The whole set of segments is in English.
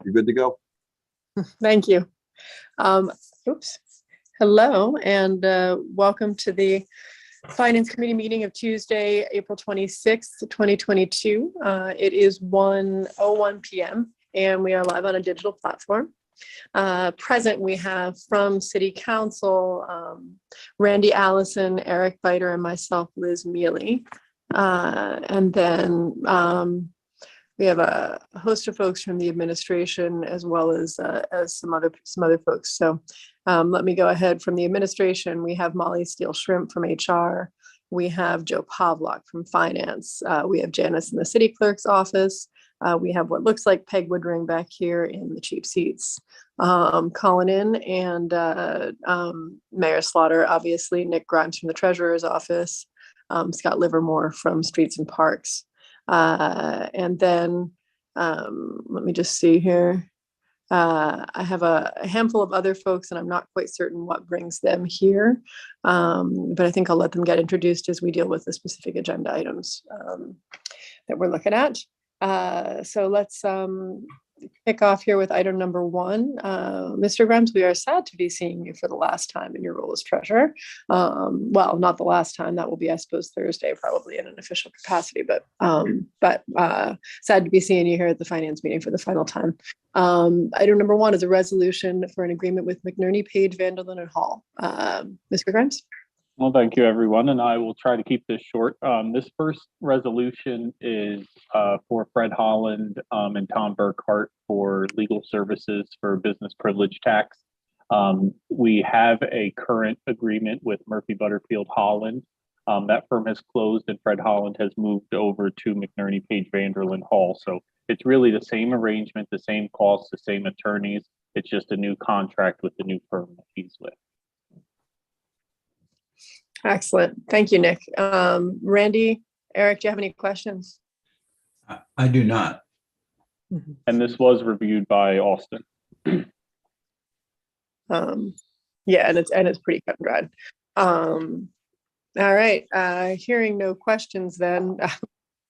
you're good to go. Thank you. Oops. Hello, and welcome to the Finance Committee meeting of Tuesday, April 26th, 2022. It is 1:01 p.m. and we are live on a digital platform. Present we have from City Council, Randy Allison, Eric Biter, and myself, Liz Mealy. And then we have a host of folks from the administration as well as some other folks. So let me go ahead from the administration. We have Molly Steele-Shrimp from HR. We have Joe Pavlak from Finance. We have Janice in the City Clerk's office. We have what looks like Peg Woodring back here in the cheap seats. Calling in, and Mayor Slaughter, obviously, Nick Grimes from the Treasurer's office, Scott Livermore from Streets and Parks. And then let me just see here. I have a handful of other folks, and I'm not quite certain what brings them here, but I think I'll let them get introduced as we deal with the specific agenda items that we're looking at. So let's kick off here with item number one. Mr. Grimes, we are sad to be seeing you for the last time in your role as treasurer. Well, not the last time. That will be, I suppose, Thursday, probably in an official capacity, but sad to be seeing you here at the finance meeting for the final time. Item number one is a resolution for an agreement with McNerney, Page, Vanderlyn, and Hall. Mr. Grimes? Well, thank you, everyone, and I will try to keep this short. This first resolution is for Fred Holland and Tom Burkhart for legal services for business privilege tax. We have a current agreement with Murphy Butterfield Holland. That firm has closed, and Fred Holland has moved over to McNerney, Page, Vanderlyn, Hall. So it's really the same arrangement, the same costs, the same attorneys. It's just a new contract with the new firm that he's with. Excellent. Thank you, Nick. Randy, Eric, do you have any questions? I do not. And this was reviewed by Austin. Yeah, and it's pretty cut and dried. All right. Hearing no questions, then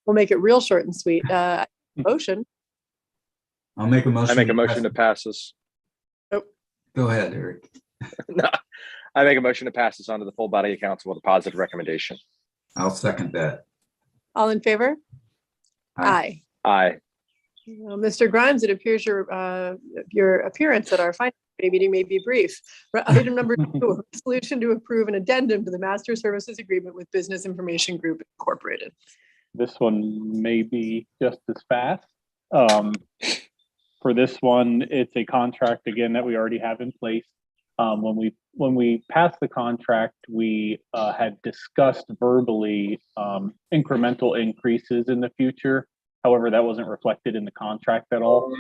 we'll make it real short and sweet. Motion. I'll make a motion. I make a motion to pass this. Oh. Go ahead, Eric. No, I make a motion to pass this on to the full body of council with a positive recommendation. I'll second that. All in favor? Aye. Aye. Well, Mr. Grimes, it appears your appearance at our finance committee meeting may be brief. Item number 2, a resolution to approve an addendum to the master services agreement with Business Information Group Incorporated. This one may be just as fast. For this one, it's a contract, again, that we already have in place. When we passed the contract, we had discussed verbally incremental increases in the future. However, that wasn't reflected in the contract at all.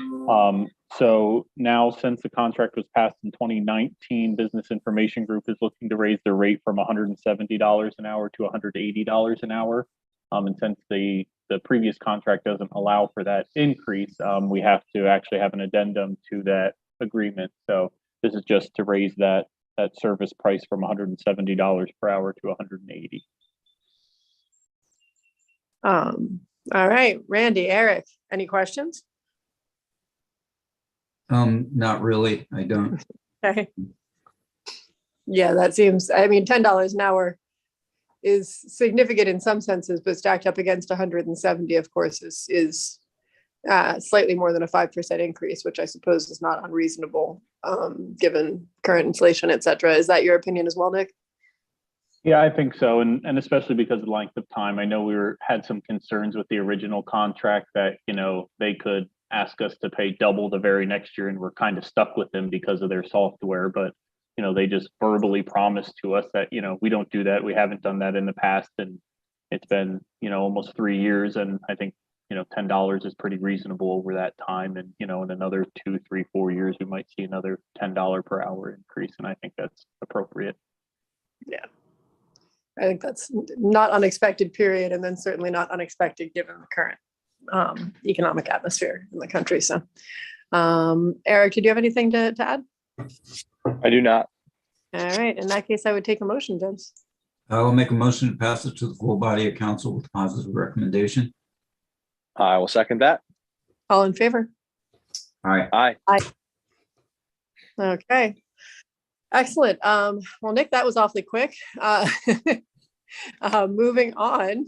So now, since the contract was passed in 2019, Business Information Group is looking to raise their rate from $170 an hour to $180 an hour. And since the previous contract doesn't allow for that increase, we have to actually have an addendum to that agreement. So this is just to raise that service price from $170 per hour to $180. All right, Randy, Eric, any questions? Not really. I don't. Okay. Yeah, that seems, I mean, $10 an hour is significant in some senses, but stacked up against 170, of course, is slightly more than a 5% increase, which I suppose is not unreasonable given current inflation, et cetera. Is that your opinion as well, Nick? Yeah, I think so. And especially because of the length of time. I know we had some concerns with the original contract that, they could ask us to pay double the very next year, and we're kind of stuck with them because of their software. But, they just verbally promised to us that, we don't do that. We haven't done that in the past. And it's been, almost 3 years. And I think, $10 is pretty reasonable over that time. And, in another 2, 3, 4 years, we might see another $10 per hour increase. And I think that's appropriate. Yeah. I think that's not unexpected, period, and then certainly not unexpected given the current economic atmosphere in the country. So, Eric, did you have anything to add? I do not. All right. In that case, I would take a motion, James. I will make a motion to pass it to the full body of council with positive recommendation. I will second that. All in favor? Aye. Aye. Okay. Excellent. Well, Nick, that was awfully quick. Moving on.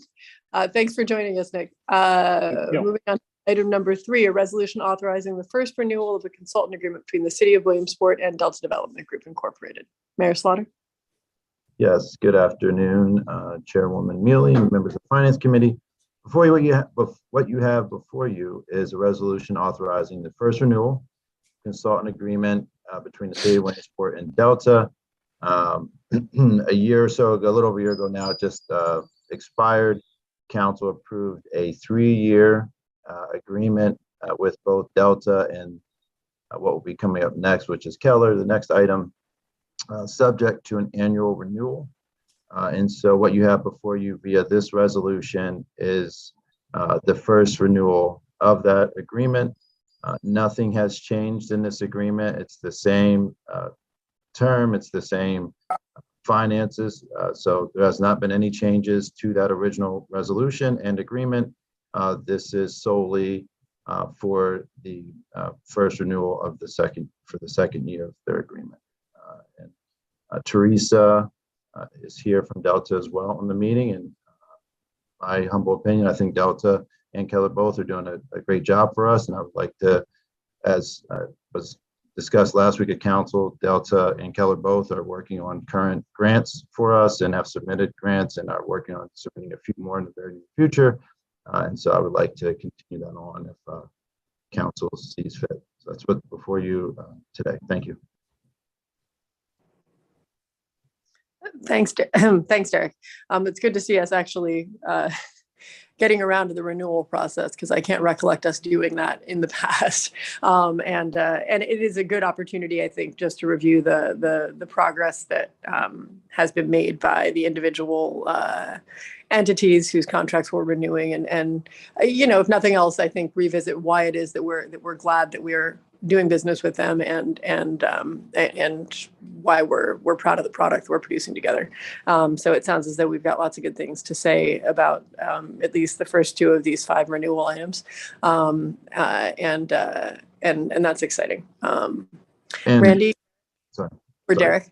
Thanks for joining us, Nick. Moving on to item number 3, a resolution authorizing the first renewal of a consultant agreement between the City of Williamsport and Delta Development Group Incorporated. Mayor Slaughter. Yes, good afternoon, Chairwoman Mealy, members of the Finance Committee. Before you, what you have before you is a resolution authorizing the first renewal consultant agreement between the City of Williamsport and Delta. A year or so ago, a little over a year ago now, it just expired. Council approved a 3-year agreement with both Delta and what will be coming up next, which is Keller, the next item, subject to an annual renewal. And so what you have before you via this resolution is the first renewal of that agreement. Nothing has changed in this agreement. It's the same term, it's the same finances. So there has not been any changes to that original resolution and agreement. This is solely for the first renewal of the second year of their agreement. Teresa is here from Delta as well in the meeting, and my humble opinion, I think Delta and Keller both are doing a great job for us, and I would like to, as was discussed last week at council, Delta and Keller both are working on current grants for us and have submitted grants and are working on submitting a few more in the very near future. And so I would like to continue that on if council sees fit. So that's what's before you today. Thank you. Thanks, thanks, Derek. It's good to see us actually getting around to the renewal process, because I can't recollect us doing that in the past. And it is a good opportunity, I think, just to review the progress that has been made by the individual entities whose contracts we're renewing, and you know, if nothing else, I think revisit why it is that we're glad that we're doing business with them, and why we're proud of the product we're producing together. So it sounds as though we've got lots of good things to say about at least the first 2 of these 5 renewal items, and that's exciting. And Randy, sorry, or Derek?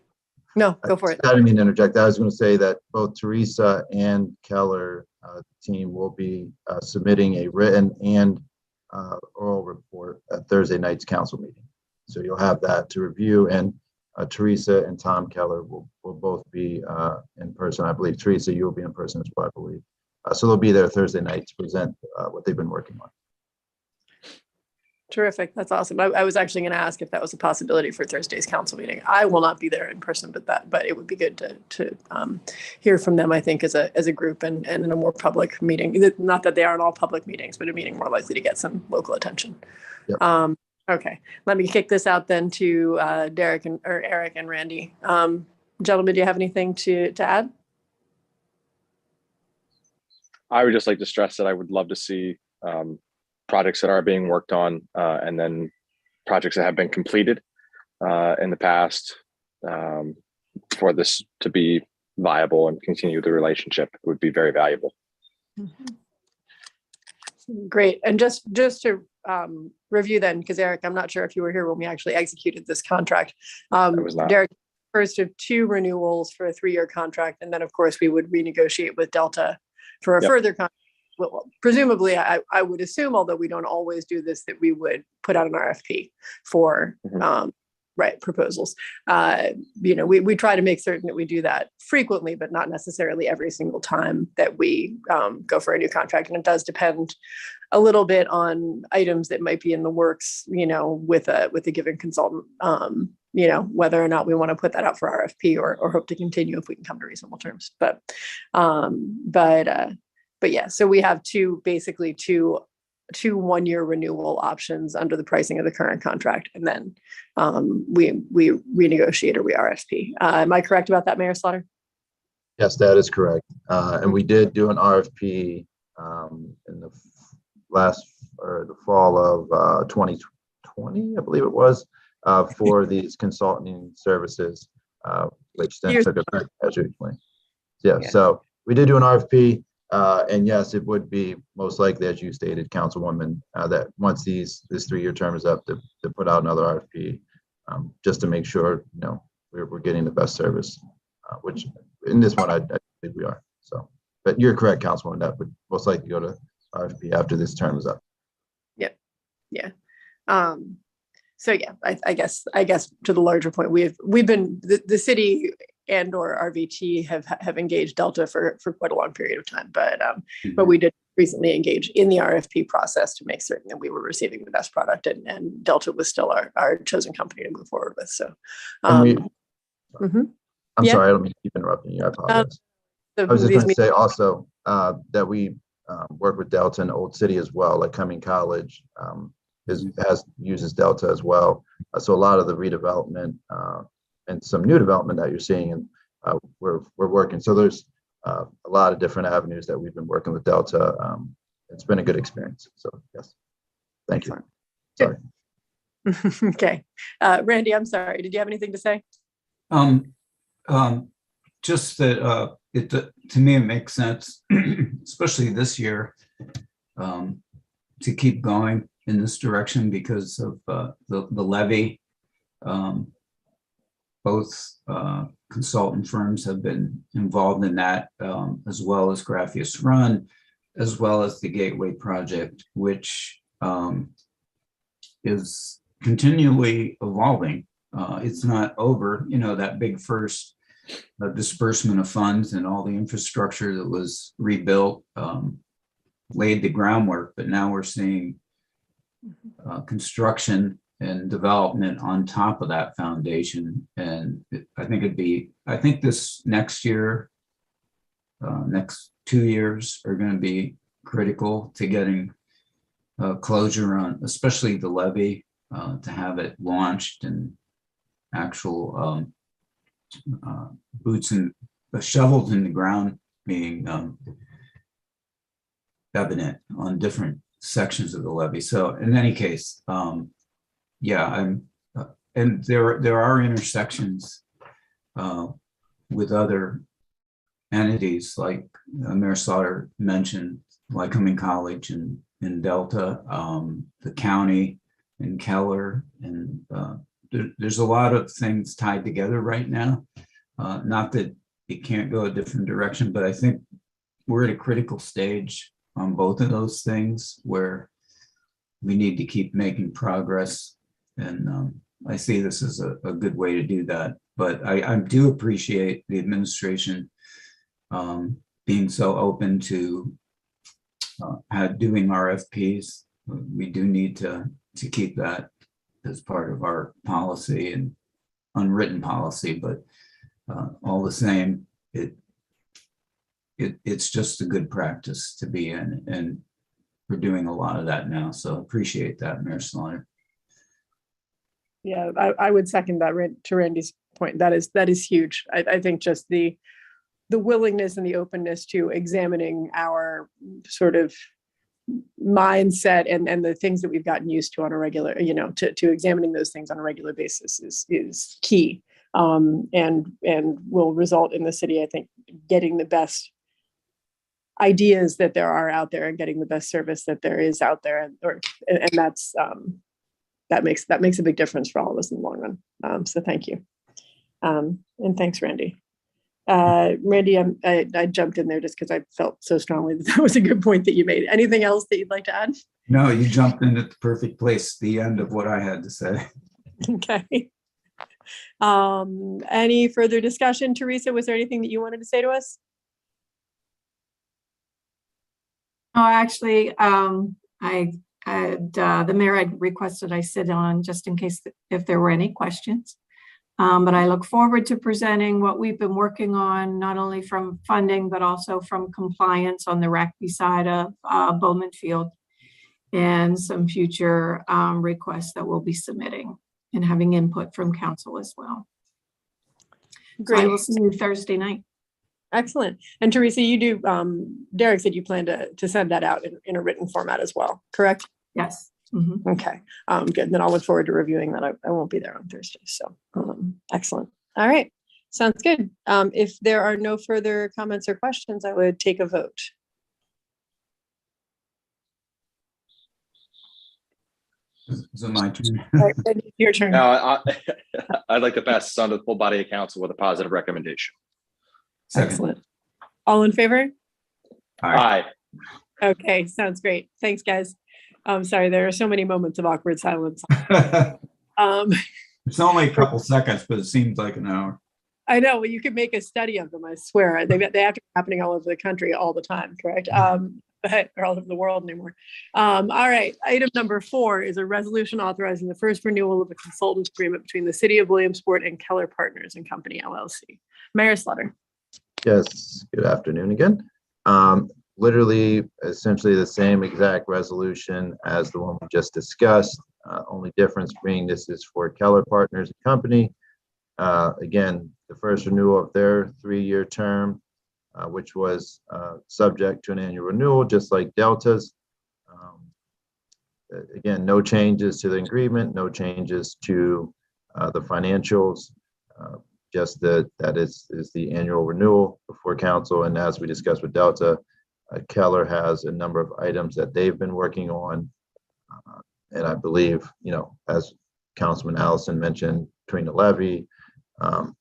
No, go for it. I didn't mean to interject. I was going to say that both Teresa and Keller team will be submitting a written and oral report at Thursday night's council meeting. So you'll have that to review, and Teresa and Tom Keller will both be in person. I believe, Teresa, you'll be in person as well, I believe. So they'll be there Thursday night to present what they've been working on. Terrific. That's awesome. I was actually going to ask if that was a possibility for Thursday's council meeting. I will not be there in person, but it would be good to hear from them, I think, as a group, and in a more public meeting. Not that they aren't all public meetings, but a meeting more likely to get some local attention. Yep. Okay, let me kick this out then to Derek or Eric and Randy. Gentlemen, do you have anything to add? I would just like to stress that I would love to see projects that are being worked on, and then projects that have been completed in the past, for this to be viable and continue the relationship would be very valuable. Great. And just to review then, because Eric, I'm not sure if you were here when we actually executed this contract. I was not. Derek, first of 2 renewals for a 3-year contract, and then of course we would renegotiate with Delta for a further contract. Well, presumably, I would assume, although we don't always do this, that we would put out an RFP for proposals. You know, we try to make certain that we do that frequently, but not necessarily every single time that we go for a new contract. And it does depend a little bit on items that might be in the works, you know, with a given consultant. You know, whether or not we want to put that out for RFP or hope to continue if we can come to reasonable terms. But yeah, so we have basically two 1-year renewal options under the pricing of the current contract, and then we renegotiate or we RFP. Am I correct about that, Mayor Slaughter? Yes, that is correct. And we did do an RFP in the fall of 2020, I believe it was, for these consulting services, which then took effect as you explained. Yeah, so we did do an RFP. And yes, it would be most likely, as you stated, Councilwoman, that once this 3-year term is up, to put out another RFP, just to make sure, we're getting the best service, which in this one, I think we are. So, but you're correct, Councilwoman, that would most likely go to RFP after this term is up. Yeah. So yeah, I guess to the larger point, we've been the city and or RVT have engaged Delta for quite a long period of time, but we did recently engage in the RFP process to make certain that we were receiving the best product, and Delta was still our chosen company to move forward with. So, I'm Yeah. sorry, I don't mean to keep interrupting you. I apologize. I was just going to say also that we work with Delta in Old City as well, like Cumming College uses Delta as well. So a lot of the redevelopment and some new development that you're seeing, and we're working. So there's a lot of different avenues that we've been working with Delta. It's been a good experience. So yes, thank you. Sorry. Okay, Randy, I'm sorry. Did you have anything to say? Just that to me, it makes sense, especially this year, to keep going in this direction because of the levy. Both consultant firms have been involved in that, as well as Graphius Run, as well as the Gateway Project, which is continually evolving. It's not over, that big first disbursement of funds and all the infrastructure that was rebuilt laid the groundwork, but now we're seeing construction and development on top of that foundation. And I think this next year, next 2 years are going to be critical to getting closure on, especially the levy, to have it launched and actual boots and shovels in the ground being evident on different sections of the levy. So in any case, and there are intersections with other entities like Mayor Slaughter mentioned, Lycoming College and Delta, the county and Keller, and there's a lot of things tied together right now. Not that it can't go a different direction, but I think we're at a critical stage on both of those things where we need to keep making progress. And I see this as a good way to do that. But I do appreciate the administration being so open to doing RFPs. We do need to keep that as part of our policy and unwritten policy, but all the same, it's just a good practice to be in, and we're doing a lot of that now. So appreciate that, Mayor Slaughter. Yeah, I would second that, to Randy's point. That is huge. I think just the willingness and the openness to examining our sort of mindset and the things that we've gotten used to on a regular, to examining those things on a regular basis is key, and will result in the city, I think, getting the best ideas that there are out there and getting the best service that there is out there, and that's that makes a big difference for all of us in the long run. So thank you, and thanks, Randy. Randy, I jumped in there just because I felt so strongly that was a good point that you made. Anything else that you'd like to add? No, you jumped in at the perfect place, the end of what I had to say. Okay. Any further discussion, Teresa? Was there anything that you wanted to say to us? Oh, actually, the mayor had requested I sit on just in case if there were any questions. But I look forward to presenting what we've been working on, not only from funding, but also from compliance on the Rackley side of Bowman Field, and some future requests that we'll be submitting and having input from council as well. Great. So I will see you Thursday night. Excellent. And Teresa, you do, Derek said you plan to send that out in a written format as well, correct? Yes. Mm-hmm. Okay, good. Then I'll look forward to reviewing that. I won't be there on Thursday. So excellent. All right. Sounds good. If there are no further comments or questions, I would take a vote. Is it my turn? All right, Randy, it's your turn. Now, I'd like to pass this on to the full body of council with a positive recommendation. Second. Excellent. All in favor? Aye. Aye. Okay, sounds great. Thanks, guys. I'm sorry, there are so many moments of awkward silence. It's only a couple seconds, but it seems like an hour. I know, well, you could make a study of them, I swear. They have to be happening all over the country all the time, correct? But or all over the world anymore. All right, item number 4 is a resolution authorizing the first renewal of a consultant agreement between the City of Williamsport and Keller Partners and Company, LLC. Mayor Slaughter. Yes, good afternoon again. Literally, essentially the same exact resolution as the one we just discussed. Only difference being this is for Keller Partners and Company. Again, the first renewal of their 3-year term, which was subject to an annual renewal, just like Delta's. Again, no changes to the agreement, no changes to the financials. Just that is the annual renewal before council. And as we discussed with Delta, Keller has a number of items that they've been working on. And I believe, as Councilman Allison mentioned, between the levy,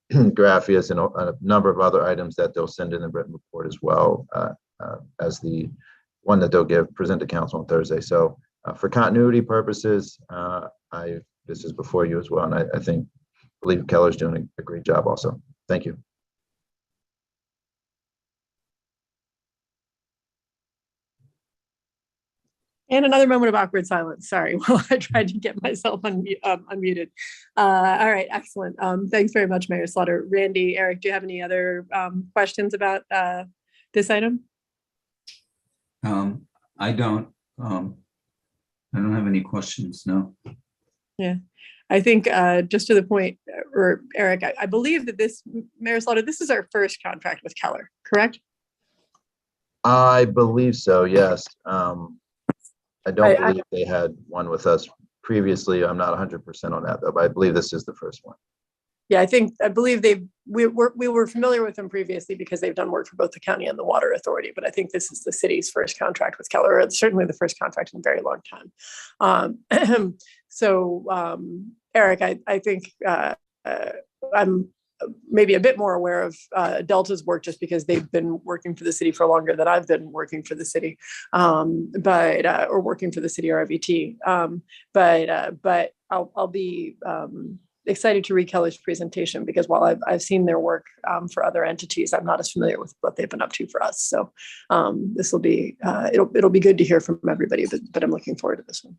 Graphius, and a number of other items that they'll send in the written report as well, as the one that they'll present to council on Thursday. So for continuity purposes, this is before you as well. And I believe Keller's doing a great job also. Thank you. And another moment of awkward silence. Sorry, while I tried to get myself unmuted. All right, excellent. Thanks very much, Mayor Slaughter. Randy, Eric, do you have any other questions about this item? I don't have any questions, no. Yeah, I think just to the point, or Eric, I believe that Mayor Slaughter, this is our first contract with Keller, correct? I believe so, yes. I don't believe they had one with us previously. I'm not 100% on that though, but I believe this is the first one. Yeah, I believe we were familiar with them previously because they've done work for both the county and the water authority, but I think this is the city's first contract with Keller, or certainly the first contract in a very long time. Eric, I think I'm maybe a bit more aware of Delta's work just because they've been working for the city for longer than I've been working for the city, or working for the city RVT. But I'll be excited to read Keller's presentation because while I've seen their work for other entities, I'm not as familiar with what they've been up to for us. So this will be it'll be good to hear from everybody, but I'm looking forward to this one.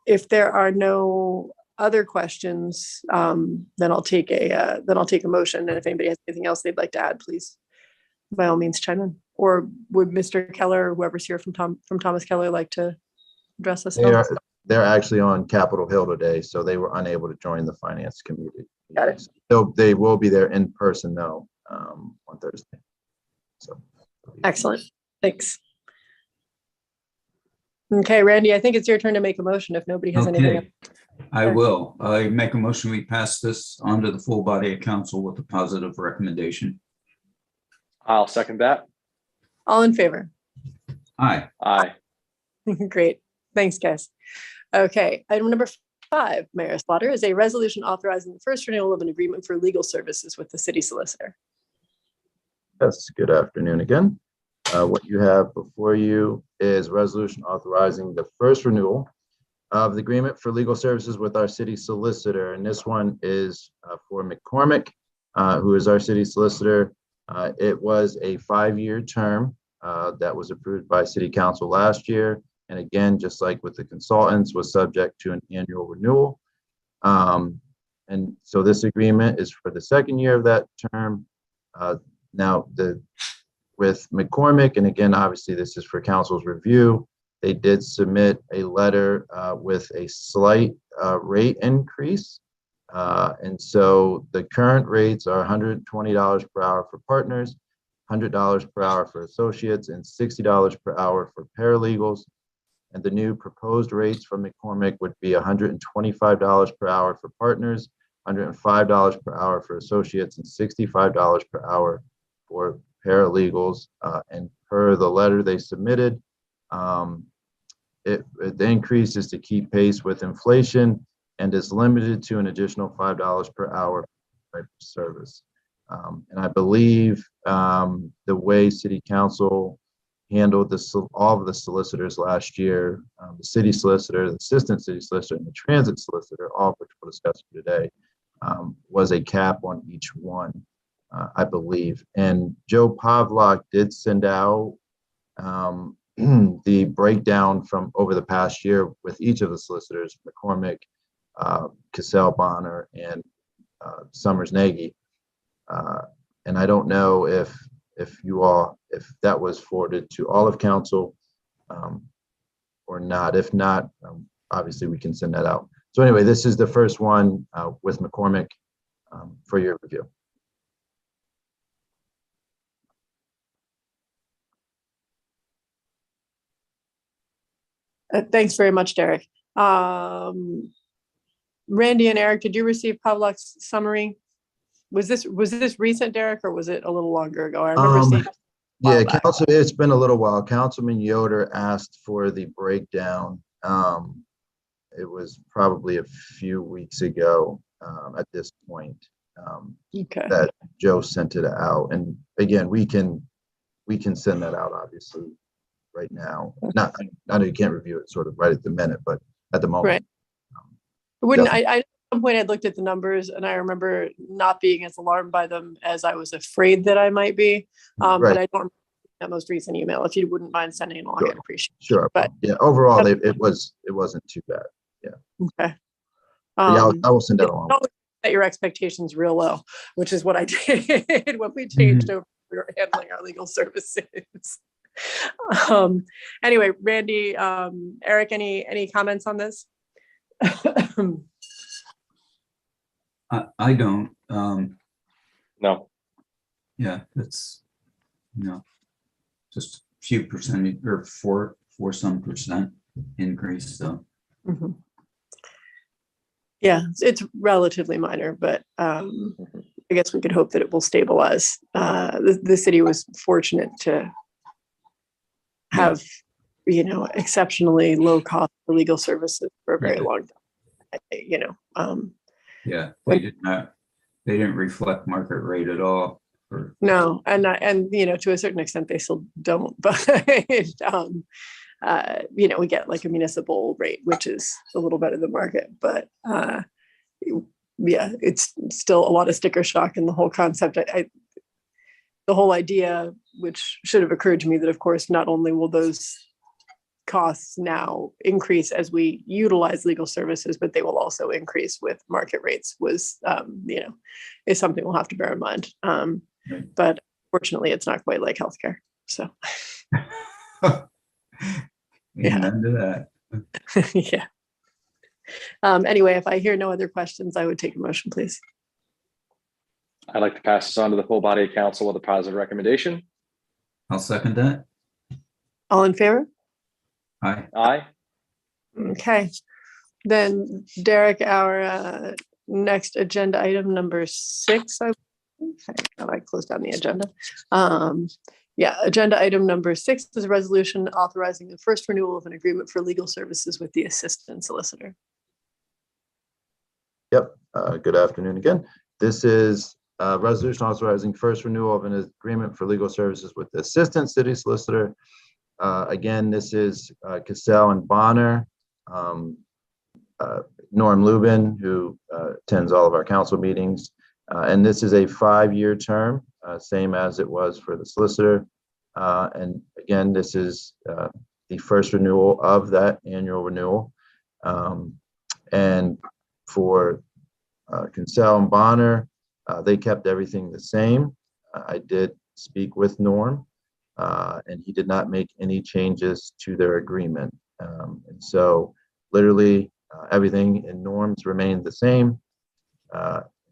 If there are no other questions, then I'll take a motion. And if anybody has anything else they'd like to add, please, by all means, chime in. Or would Mr. Keller, or whoever's here from Thomas Keller, like to address us? They're actually on Capitol Hill today, so they were unable to join the finance committee. Got it. They will be there in person though on Thursday. So Excellent. Thanks. Okay, Randy, I think it's your turn to make a motion if nobody has anything else. I will. I make a motion, we pass this on to the full body of council with a positive recommendation. I'll second that. All in favor? Aye. Aye. Great. Thanks, guys. Okay, item number 5, Mayor Slaughter, is a resolution authorizing the first renewal of an agreement for legal services with the city solicitor. yes, good afternoon again. What you have before you is a resolution authorizing the first renewal of the agreement for legal services with our city solicitor. And this one is for McCormick, who is our city solicitor. It was a 5-year term that was approved by city council last year. And again, just like with the consultants, was subject to an annual renewal. And so this agreement is for the 2nd year of that term. Now, with McCormick, and again, obviously this is for council's review, they did submit a letter with a slight rate increase. And so the current rates are $120 per hour for partners, $100 per hour for associates, and $60 per hour for paralegals. And the new proposed rates from McCormick would be $125 per hour for partners, $105 per hour for associates, and $65 per hour for paralegals. And per the letter they submitted, the increase is to keep pace with inflation and is limited to an additional $5 per hour for service. And I believe the way City Council handled all of the solicitors last year, the city solicitor, the assistant city solicitor, and the transit solicitor, all of which we'll discuss today, was a cap on each one, I believe. And Joe Pavlak did send out the breakdown from over the past year with each of the solicitors, McCormick, Cassell, Bonner, and Summers Nagy. And I don't know if that was forwarded to all of council or not. If not, obviously we can send that out. So anyway, this is the first one with McCormick for your review. Thanks very much, Derek. Randy and Eric, did you receive Pavlak's summary? Was this recent, Derek, or was it a little longer ago? I remember seeing. Yeah, Council. It's been a little while. Councilman Yoder asked for the breakdown. It was probably a few weeks ago at this point that Joe sent it out. And again, we can send that out obviously right now. Not I know you can't review it sort of right at the minute, but at the moment. Right. Wouldn't I? At some point, I looked at the numbers, and I remember not being as alarmed by them as I was afraid that I might be. Right. But I don't remember that most recent email. If you wouldn't mind sending it along, Sure. I'd appreciate it. Sure. But yeah, overall, it wasn't too bad. okay. Yeah, I will send that along. Don't set your expectations real low, which is what I did when we changed over. We were handling our legal services. Anyway, Randy, Eric, any comments on this? I don't. No. Yeah, it's just a few percentage or four some percent increase. So Mhm. Yeah, it's relatively minor, but I guess we could hope that it will stabilize. The city was fortunate to have, exceptionally low cost for legal services for a very long time. yeah, they didn't reflect market rate at all. No, and to a certain extent they still don't, but we get like a municipal rate, which is a little better than market, but yeah, it's still a lot of sticker shock in the whole concept. The whole idea, which should have occurred to me, that of course not only will those costs now increase as we utilize legal services, but they will also increase with market rates, was is something we'll have to bear in mind. But fortunately it's not quite like healthcare, so Amen to that. yeah. Anyway, if I hear no other questions, I would take a motion, please. I'd like to pass this on to the full body of council with a positive recommendation. I'll second that. All in favor? Aye. Aye. Okay. Then Derek, our next agenda item number 6. I closed down the agenda. Agenda item number 6 is a resolution authorizing the first renewal of an agreement for legal services with the assistant solicitor. Yep. Good afternoon again. This is a resolution authorizing first renewal of an agreement for legal services with the assistant city solicitor. Again, this is Cassell and Bonner, Norm Lubin, who attends all of our council meetings. And this is a 5-year term, same as it was for the solicitor. And again, this is the first renewal of that annual renewal. And for Cassell and Bonner, they kept everything the same. I did speak with Norm, and he did not make any changes to their agreement. And so literally everything in Norm's remained the same.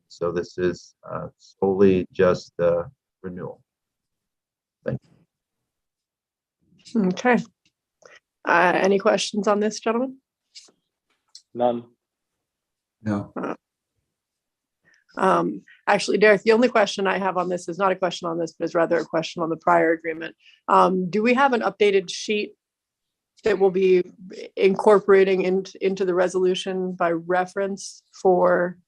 So this is solely just the renewal. Thank you. Okay. Any questions on this, gentlemen? None. No. Actually, Derek, the only question I have on this is not a question on this, but is rather a question on the prior agreement. Do we have an updated sheet that we'll be incorporating into the resolution by reference for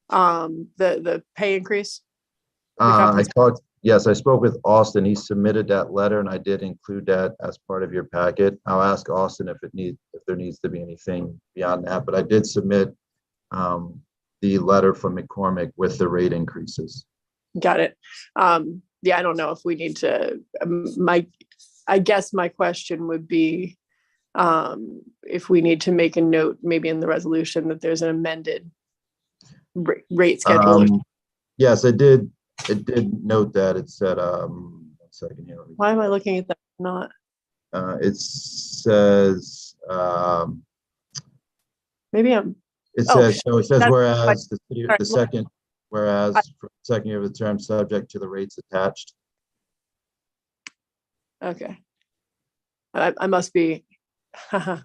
the pay increase? Yes, I spoke with Austin. He submitted that letter and I did include that as part of your packet. I'll ask Austin if there needs to be anything beyond that, but I did submit the letter from McCormick with the rate increases. Got it. Yeah, I don't know if we need to, I guess my question would be if we need to make a note, maybe in the resolution, that there's an amended rate schedule. Yes, I did. It did note that. It said, 1 second here. Why am I looking at that? Not. It says, Maybe I'm. it Oh, says, so it says, that's- whereas the city, Sorry, the second, whereas for the second year of the term subject to the rates attached. Okay. I must be,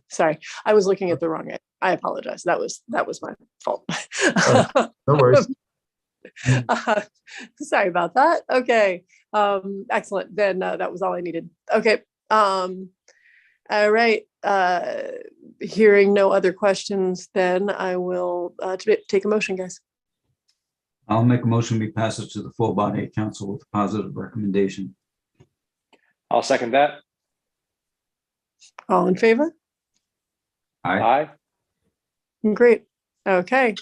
sorry, I was looking at the wrong end. I apologize. That was my fault. No worries. Sorry about that. Okay. Excellent. Then that was all I needed. Okay. All right. Hearing no other questions, then I will take a motion, guys. I'll make a motion, we pass it to the full body of council with a positive recommendation. I'll second that. All in favor? Aye. Aye. Great. Okay.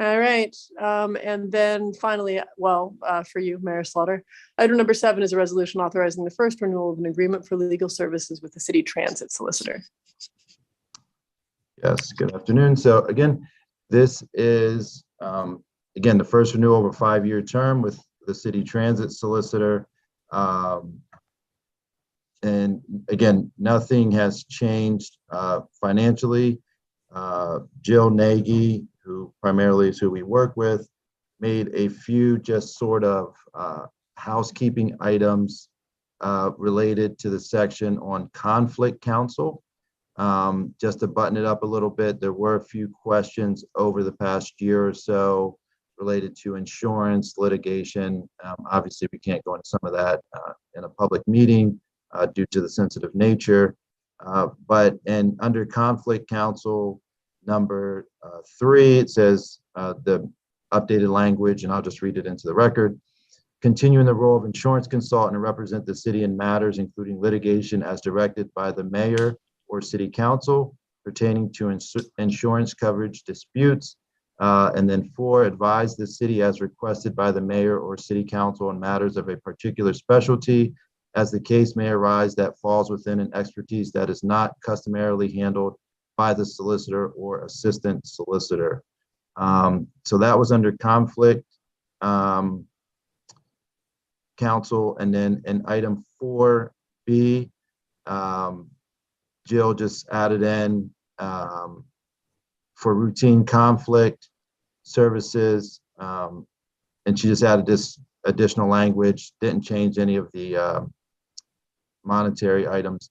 All right. And then finally, for you, Mayor Slaughter, item number 7 is a resolution authorizing the first renewal of an agreement for legal services with the city transit solicitor. Yes, good afternoon. So again, this is, again, the first renewal of a 5-year term with the city transit solicitor. And again, nothing has changed financially. Jill Nagy, who primarily is who we work with, made a few just sort of housekeeping items related to the section on conflict counsel. Just to button it up a little bit, there were a few questions over the past year or so related to insurance, litigation. Obviously, we can't go into some of that in a public meeting due to the sensitive nature. But under conflict counsel number 3, it says the updated language, and I'll just read it into the record. Continue in the role of insurance consultant and represent the city in matters including litigation as directed by the mayor or city council pertaining to insurance coverage disputes. And then 4, advise the city as requested by the mayor or city council on matters of a particular specialty as the case may arise that falls within an expertise that is not customarily handled by the solicitor or assistant solicitor. So that was under conflict counsel. And then in item 4B, Jill just added in for routine conflict services, and she just added this additional language, didn't change any of the monetary items.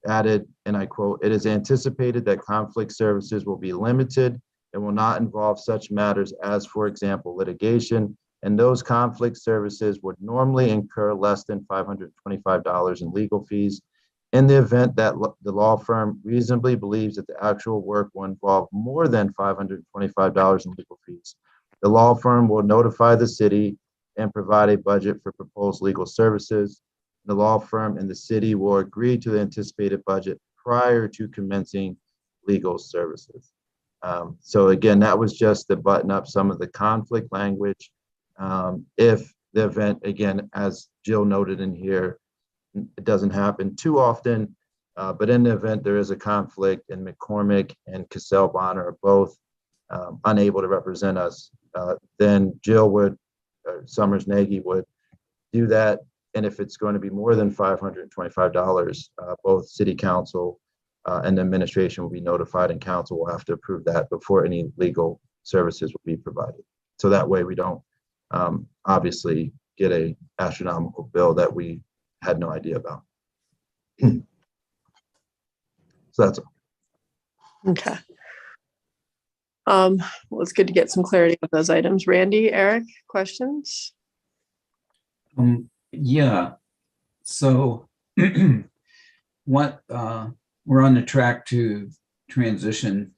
Added, and I quote, "It is anticipated that conflict services will be limited and will not involve such matters as, for example, litigation, and those conflict services would normally incur less than $525 in legal fees. In the event that the law firm reasonably believes that the actual work will involve more than $525 in legal fees, the law firm will notify the city and provide a budget for proposed legal services. The law firm and the city will agree to the anticipated budget prior to commencing legal services." So again, that was just to button up some of the conflict language. If the event, again, as Jill noted in here, it doesn't happen too often, but in the event there is a conflict and McCormick and Cassell Bonner are both unable to represent us, then Jill would, Summers Nagy would do that. And if it's going to be more than $525, both city council and the administration will be notified, and council will have to approve that before any legal services will be provided. So that way we don't obviously get a astronomical bill that we had no idea about. So that's all. Okay. Well, it's good to get some clarity on those items. Randy, Eric, questions? Yeah. So what, we're on the track to transition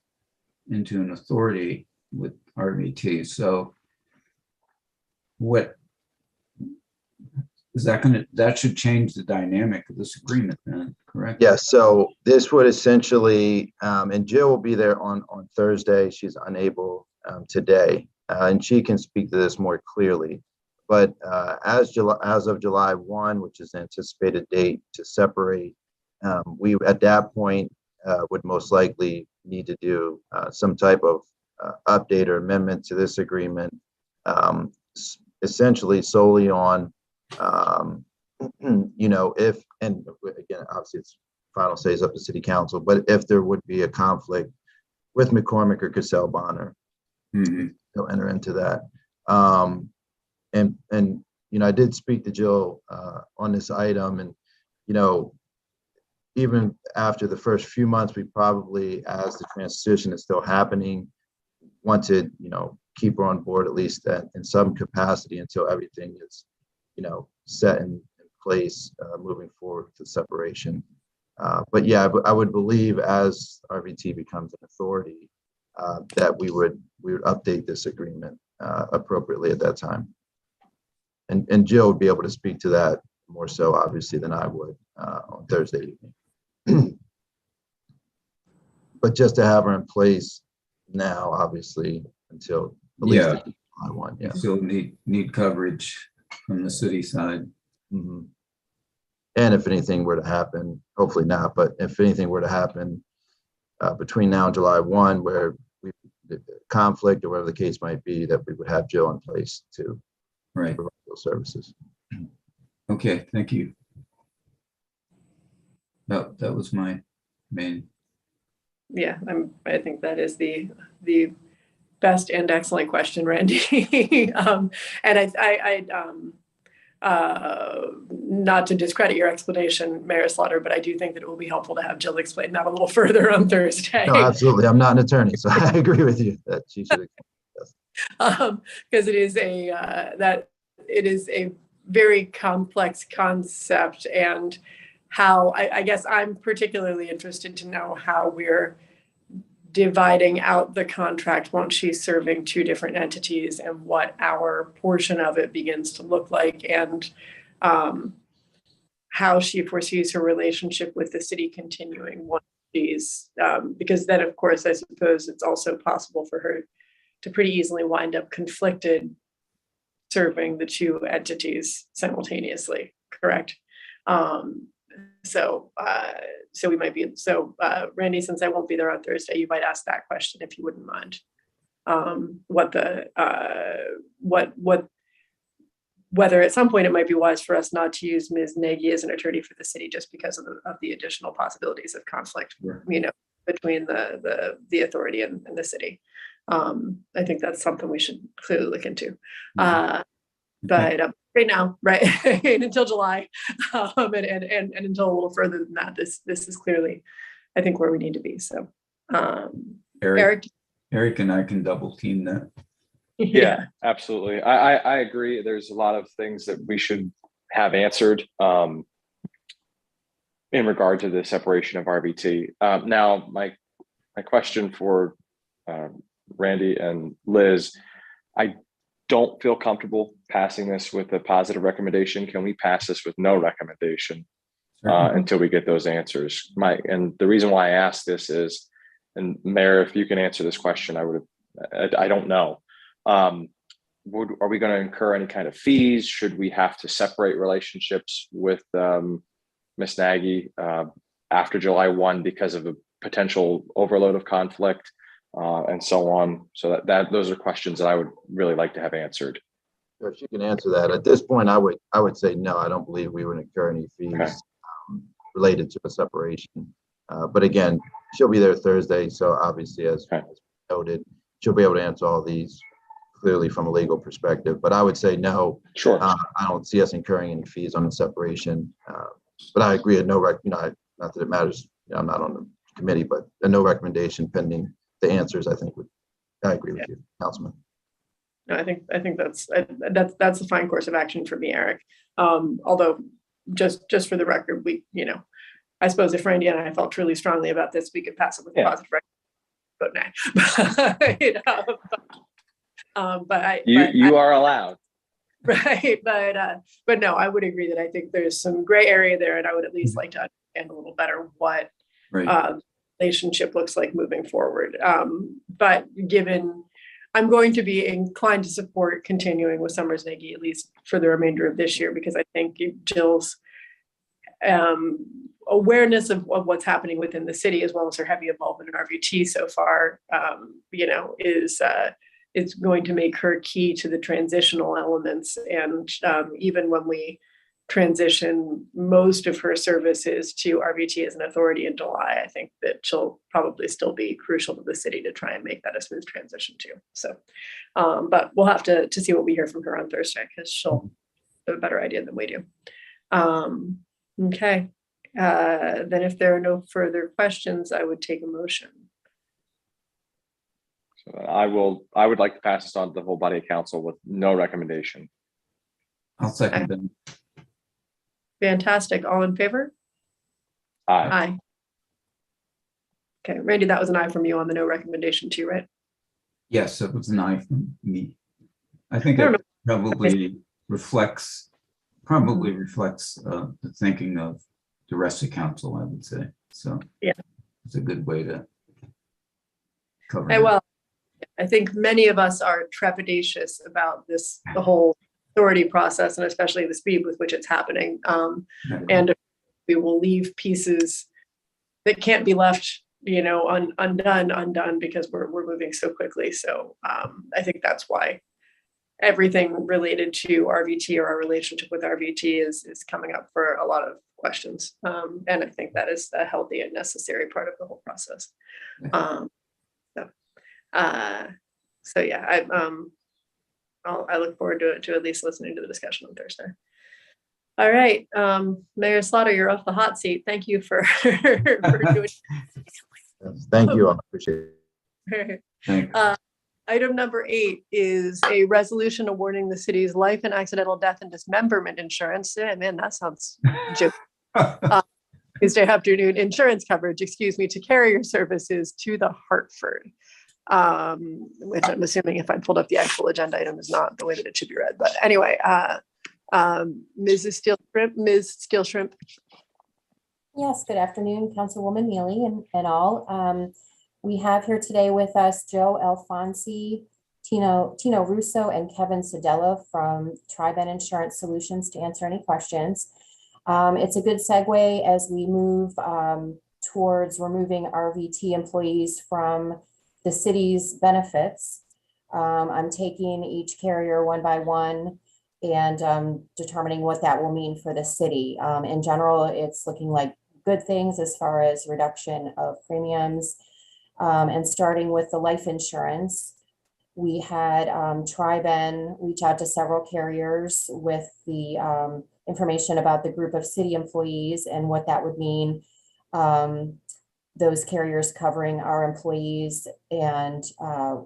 into an authority with RVT. So what is that that should change the dynamic of this agreement then, correct? Yes, so this would essentially, and Jill will be there on Thursday. She's unable today, and she can speak to this more clearly. But as of July 1, which is the anticipated date to separate, we at that point would most likely need to do some type of update or amendment to this agreement, essentially solely on, if, and again, obviously it's final say is up to city council, but if there would be a conflict with McCormick or Cassell Bonner, they'll enter into that. And I did speak to Jill on this item, and even after the first few months, we probably, as the transition is still happening, want to keep her on board at least in some capacity until everything is set in place moving forward to separation. But yeah, I would believe as RVT becomes an authority that we would update this agreement appropriately at that time. And Jill would be able to speak to that more so obviously than I would on Thursday evening. But just to have her in place now, obviously, until at least the July 1. Yeah. Still need coverage from the city side. Mm-hmm. And if anything were to happen, hopefully not, but if anything were to happen between now and July 1, where the conflict or whatever the case might be, that we would have Jill in place to provide those services. Okay, thank you. That was my main. Yeah, I think that is the best and excellent question, Randy. And I not to discredit your explanation, Mayor Slaughter, but I do think that it will be helpful to have Jill explain that a little further on Thursday. No, absolutely. I'm not an attorney, so I agree with you that she should. Because it is a very complex concept, and how I guess I'm particularly interested to know how we're dividing out the contract once she's serving two different entities, and what our portion of it begins to look like, and how she foresees her relationship with the city continuing once she's, because then of course I suppose it's also possible for her to pretty easily wind up conflicted serving the two entities simultaneously, correct? So we might be, Randy, since I won't be there on Thursday, you might ask that question if you wouldn't mind. Whether at some point it might be wise for us not to use Ms. Nagy as an attorney for the city just because of the additional possibilities of conflict, between the authority and the city. I think that's something we should clearly look into. But right now, right, until July, and until a little further than that, this is clearly, I think, where we need to be. So, Eric and I can double team that. Yeah, absolutely. I agree. There's a lot of things that we should have answered in regard to the separation of RVT. Now, my question for Randy and Liz, I don't feel comfortable passing this with a positive recommendation. Can we pass this with no recommendation until we get those answers? And the reason why I ask this is, and Mayor, if you can answer this question, I don't know. Are we going to incur any kind of fees? Should we have to separate relationships with Ms. Nagy after July 1 because of a potential overload of conflict? And so on. So those are questions that I would really like to have answered. If you can answer that at this point, I would say no. I don't believe we would incur any fees related to a separation. But again, she'll be there Thursday, so obviously, as noted, she'll be able to answer all these clearly from a legal perspective. But I would say no. Sure. I don't see us incurring any fees on the separation. But I agree. Not that it matters. I'm not on the committee, but a no recommendation pending the answers, I agree with you, Councilman. No, I think that's a fine course of action for me, Eric. Although just for the record, we, I suppose if Randy and I felt truly strongly about this, we could pass it with a Yeah. positive vote nay. But You are allowed. right, but no, I would agree that I think there's some gray area there, and I would at least like to understand a little better what Right. relationship looks like moving forward. But given, I'm going to be inclined to support continuing with Summers Nagy, at least for the remainder of this year, because I think Jill's awareness of what's happening within the city, as well as her heavy involvement in RVT so far, is going to make her key to the transitional elements. And even when we transition most of her services to RVT as an authority in July, I think that she'll probably still be crucial to the city to try and make that a smooth transition too. So, but we'll have to see what we hear from her on Thursday, because she'll have a better idea than we do. Okay. Then if there are no further questions, I would take a motion. So I would like to pass this on to the whole body of council with no recommendation. I'll second them. Fantastic. All in favor? Aye. Aye. Okay, Randy, that was an aye from you on the no recommendation too, right? Yes, it was an eye from me. I think I don't it probably reflects the thinking of the rest of council, I would say. So yeah, it's a good way to cover Hey, that. well, I think many of us are trepidatious about the whole authority process, and especially the speed with which it's happening. And we will leave pieces that can't be left, undone because we're moving so quickly. So I think that's why everything related to RVT, or our relationship with RVT, is coming up for a lot of questions. And I think that is a healthy and necessary part of the whole process. So yeah, I look forward to at least listening to the discussion on Thursday. All right, Mayor Slaughter, you're off the hot seat. Thank you for doing. Yes, thank you all. Appreciate it. Thanks. Item number 8 is a resolution awarding the city's life and accidental death and dismemberment insurance. Yeah, man, that sounds Tuesday afternoon insurance coverage, to carrier services to the Hartford. Which I'm assuming, if I pulled up the actual agenda item, is not the way that it should be read. But anyway, Ms. Steelshrimp. Yes, good afternoon, Councilwoman Neely and all. We have here today with us Joe Alfonsi, Tino Russo, and Kevin Sedella from Triben Insurance Solutions to answer any questions. It's a good segue as we move towards removing RVT employees from the city's benefits. I'm taking each carrier one by one and determining what that will mean for the city. In general, it's looking like good things as far as reduction of premiums. And starting with the life insurance, we had Triben reach out to several carriers with the information about the group of city employees and what that would mean. Those carriers covering our employees and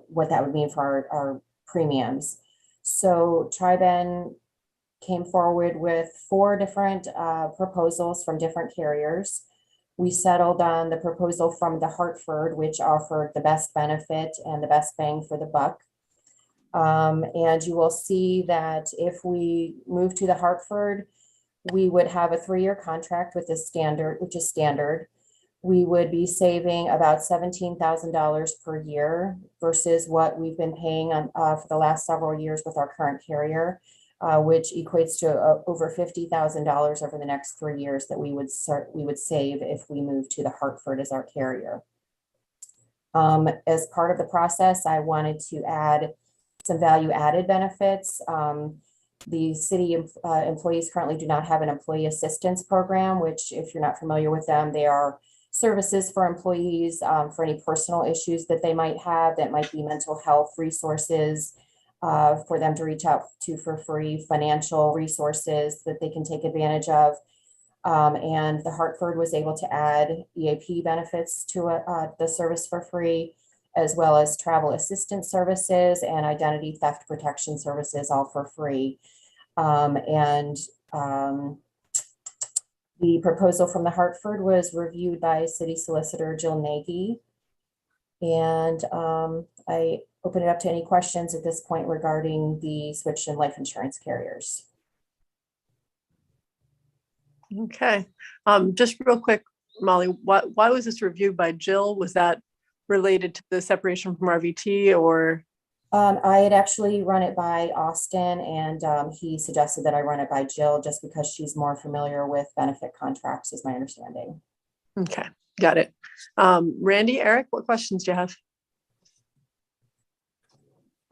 what that would mean for our premiums. So Triben came forward with 4 different proposals from different carriers. We settled on the proposal from the Hartford, which offered the best benefit and the best bang for the buck. And you will see that if we move to the Hartford, we would have a 3-year contract with the standard, which is standard. We would be saving about $17,000 per year versus what we've been paying on for the last several years with our current carrier, which equates to over $50,000 over the next 3 years that we would save if we move to the Hartford as our carrier. As part of the process, I wanted to add some value added benefits. The city employees currently do not have an employee assistance program, which, if you're not familiar with them, they are services for employees for any personal issues that they might have, that might be mental health resources for them to reach out to for free, financial resources that they can take advantage of. And the Hartford was able to add EAP benefits to the service for free, as well as travel assistance services and identity theft protection services, all for free. The proposal from the Hartford was reviewed by City Solicitor Jill Nagy. And I open it up to any questions at this point regarding the switch in life insurance carriers. Okay. Just real quick, Molly, why was this reviewed by Jill? Was that related to the separation from RVT or? I had actually run it by Austin, and he suggested that I run it by Jill just because she's more familiar with benefit contracts, is my understanding. Okay, got it. Randy, Eric, what questions do you have?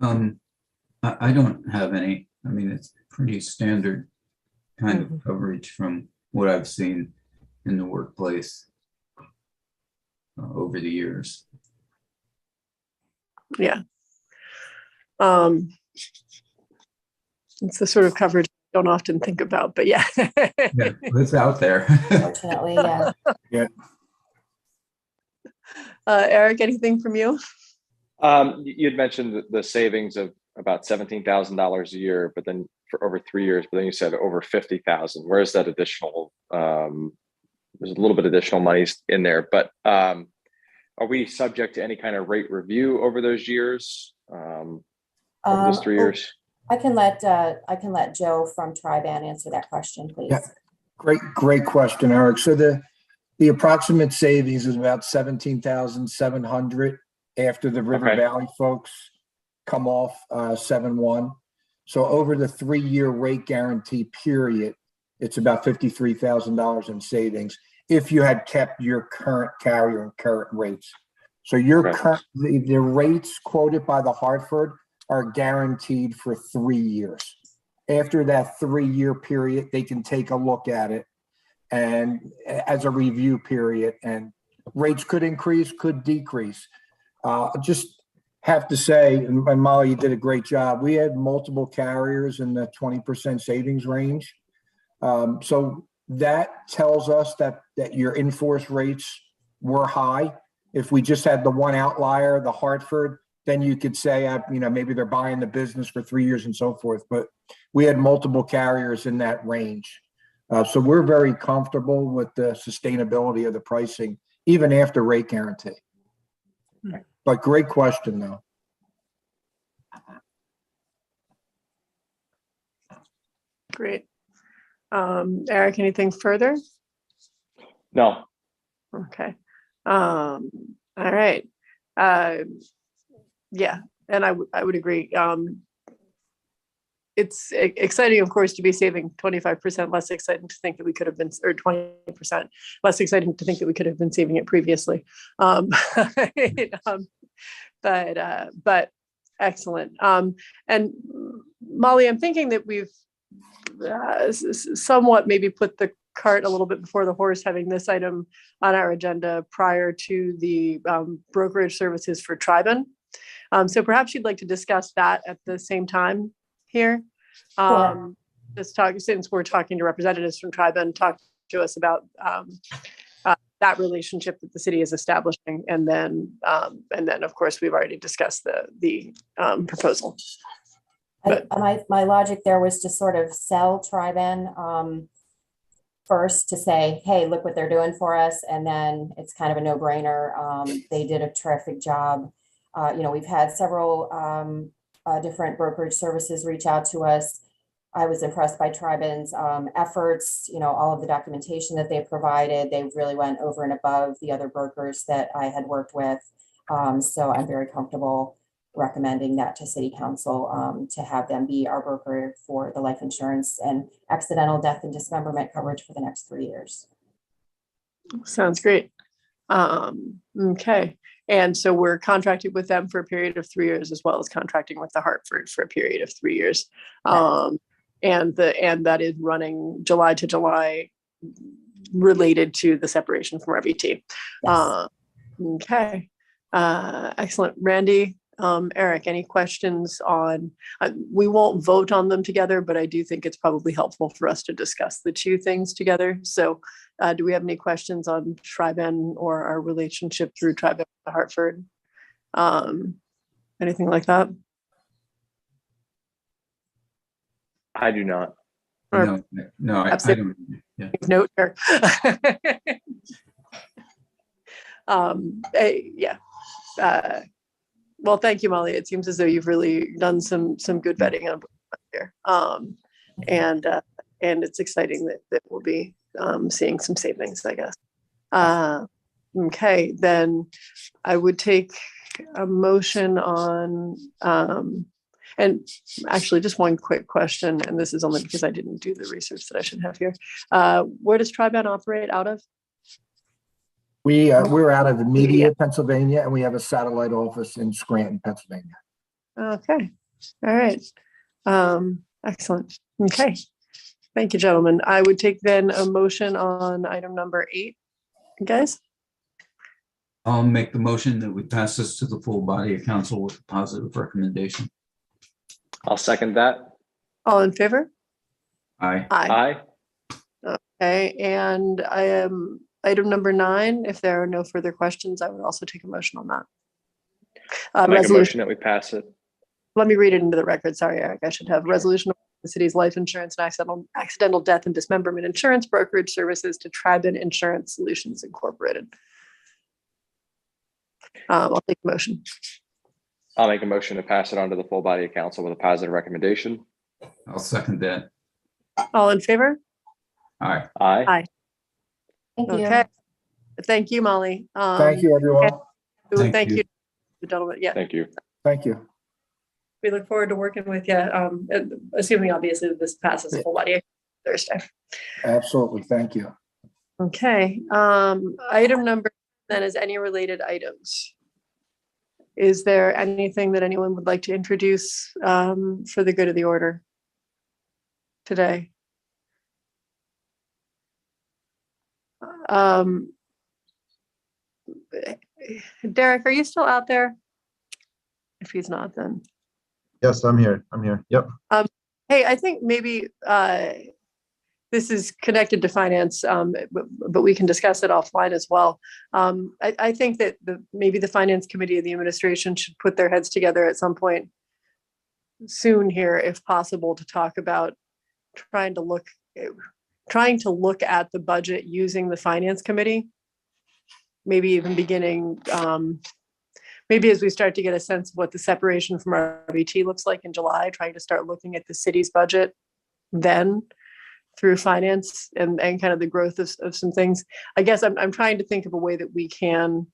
I don't have any. I mean, it's pretty standard kind of coverage from what I've seen in the workplace over the years. Yeah. It's the sort of coverage I don't often think about, but yeah. Yeah, it's out there. Fortunately, yeah. Eric, anything from you? You'd mentioned the savings of about $17,000 a year, but then for over 3 years, but then you said over 50,000. Where's that additional? There's a little bit additional money in there, but are we subject to any kind of rate review over those years? Over those 3 years? I can let Joe from Triban answer that question, please. Yeah. Great question, Eric. So the approximate savings is about 17,700 after the River Okay. Valley folks come off 7/1. So over the 3-year rate guarantee period, it's about $53,000 in savings if you had kept your current carrier and current rates. So your Right. the rates quoted by the Hartford are guaranteed for 3 years. After that 3-year period, they can take a look at it and as a review period, and rates could increase, could decrease. Just have to say, and Molly, you did a great job. We had multiple carriers in the 20% savings range. So that tells us that your in-force rates were high. If we just had the one outlier, the Hartford, then you could say, maybe they're buying the business for 3 years and so forth. But we had multiple carriers in that range. So we're very comfortable with the sustainability of the pricing, even after rate guarantee. But great question, though. Great. Eric, anything further? No. Okay. All right. Yeah, and I would agree. It's exciting, of course, to be saving 25%, less exciting to think that we could have been, or 20% less exciting to think that we could have been saving it previously. But excellent. And Molly, I'm thinking that we've somewhat maybe put the cart a little bit before the horse, having this item on our agenda prior to the brokerage services for Triban. So perhaps you'd like to discuss that at the same time here. Sure. Just talk, since we're talking to representatives from Triban, talk to us about that relationship that the city is establishing, and then of course we've already discussed the proposal. My logic there was to sort of sell Triban first, to say, hey, look what they're doing for us, and then it's kind of a no-brainer. They did a terrific job. We've had several different brokerage services reach out to us. I was impressed by Triban's efforts, all of the documentation that they provided. They really went over and above the other brokers that I had worked with. So I'm very comfortable recommending that to City Council to have them be our broker for the life insurance and accidental death and dismemberment coverage for the next 3 years. Sounds great. Okay. And so we're contracted with them for a period of 3 years, as well as contracting with the Hartford for a period of 3 years. And that is running July to July, related to the separation from RVT. Yes. Okay. Excellent. Randy, Eric, any questions on, we won't vote on them together, but I do think it's probably helpful for us to discuss the two things together. So do we have any questions on Triban or our relationship through Triban with the Hartford? Anything like that? I do not. No, I don't. Note here. Yeah. Well, thank you, Molly. It seems as though you've really done some good vetting on here. And it's exciting that we'll be seeing some savings, I guess. Okay, then I would take a motion on, and actually just one quick question, and this is only because I didn't do the research that I should have here. Where does Tri-Band operate out of? We're out of Media, Pennsylvania, and we have a satellite office in Scranton, Pennsylvania. Okay, all right. Excellent. Okay. Thank you, gentlemen. I would take then a motion on item number 8. Guys, I'll make the motion that we pass this to the full body of council with a positive recommendation. I'll second that. all in favor? Aye. Aye. Aye. Okay, and I am item number 9. If there are no further questions, I would also take a motion on that. Make a Resolution. motion that we pass it. Let me read it into the record. Sorry, Eric. I should have resolution of the city's life insurance and accidental death and dismemberment insurance brokerage services to Tri-Band Insurance Solutions Incorporated. I'll take a motion. I'll make a motion to pass it on to the full body of council with a positive recommendation. I'll second that. All in favor? Aye. Aye. Aye. Thank you. Okay. Thank you, Molly. Thank you, everyone. Thank you, gentlemen. Yeah, Thank you. Thank you. we look forward to working with you. Assuming obviously this passes full body Thursday. Absolutely. Thank you. Okay. Item number then is any related items. Is there anything that anyone would like to introduce for the good of the order today? Derek, are you still out there? If he's not, then. Yes, I'm here. I'm here. Yep. Hey, I think maybe this is connected to finance, but we can discuss it offline as well. I think that maybe the finance committee of the administration should put their heads together at some point soon here, if possible, to talk about trying to look at the budget using the finance committee. Maybe even beginning, maybe as we start to get a sense of what the separation from RBT looks like in July, trying to start looking at the city's budget then through finance and kind of the growth of some things. I guess I'm trying to think of a way that we can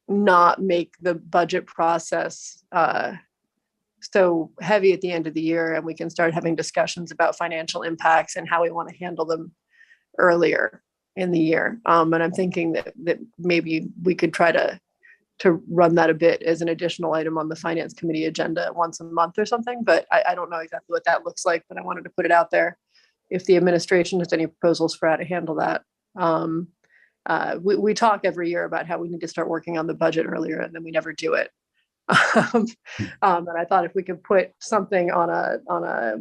not make the budget process so heavy at the end of the year, and we can start having discussions about financial impacts and how we want to handle them earlier in the year. And I'm thinking that maybe we could try to run that a bit as an additional item on the finance committee agenda once a month or something, but I don't know exactly what that looks like, but I wanted to put it out there. If the administration has any proposals for how to handle that. We talk every year about how we need to start working on the budget earlier, and then we never do it. And I thought if we could put something on a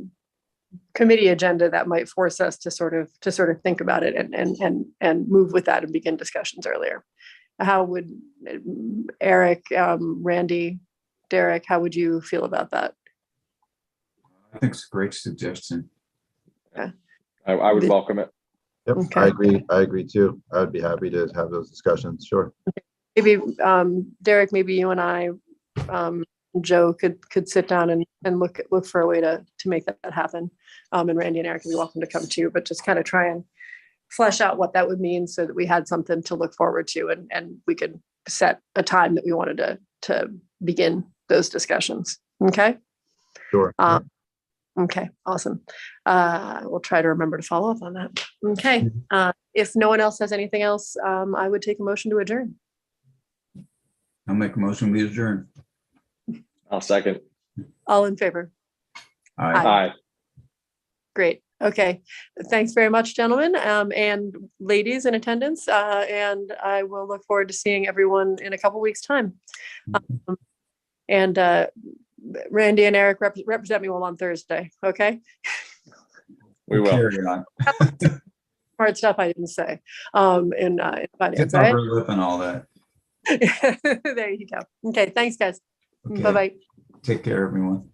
committee agenda, that might force us to sort of think about it and move with that and begin discussions earlier. How would Eric, Randy, Derek, how would you feel about that? I think it's a great suggestion. I would welcome it. Yep. Okay. I agree. I agree too. I would be happy to have those discussions. Sure. Maybe Derek, maybe you and I, Joe could sit down and look for a way to make that happen. And Randy and Eric would be welcome to come too, but just kind of try and flesh out what that would mean so that we had something to look forward to, and we could set a time that we wanted to begin those discussions. Okay. Sure. Okay, awesome. We'll try to remember to follow up on that. Okay. If no one else has anything else, I would take a motion to adjourn. I'll make a motion, we adjourn. I'll second. All in favor? Aye. Aye. Great. Okay. Thanks very much, gentlemen, and ladies in attendance. And I will look forward to seeing everyone in a couple weeks' time. And Randy and Eric represent me well on Thursday. Okay. We will. Carry on. Hard stuff I didn't say in finance. Get Right? over lip and all that. There you go. Okay. Thanks, guys. Okay. Bye-bye. Take care, everyone.